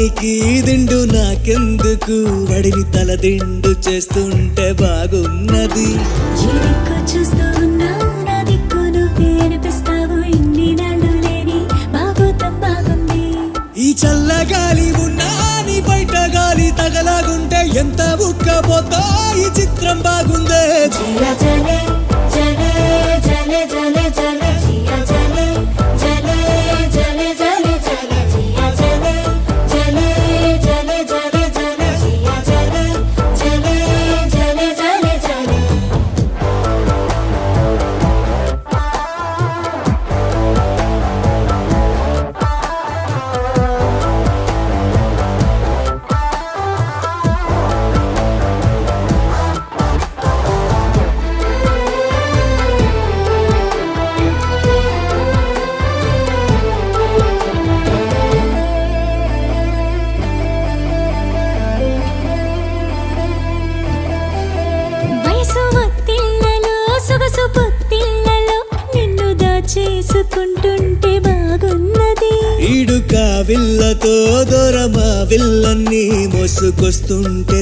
వానికి దిండు నాకెందుకు, వడిని తల దిండు చేస్తుంటే బాగున్నది. చూస్తూ ఉన్నావు నా దిక్కు నువ్వే అనిపిస్తావు, ఇన్ని నాళ్ళు లేని బాగోతం బాగుంది. ఈ చల్లగాలి ఉన్నా నీ బయట గాలి తగలాగుంటే ఎంత ఉక్కపోతా ఈ చిత్రం బాగుందే. జియా జలే జలే జలే జలే జలే జియా జలే జలే జలే జలే జలే జియా జలే జలే జలే జలే జలే జియా జలే జలే జలే జలే జలే. సొగసు పొత్తిళ్లలో నిన్ను దాచేసుకుంటుంటే బాగున్నది. ఈడుక విల్లతో దూరమా విల్లన్నీ మోసుకొస్తుంటే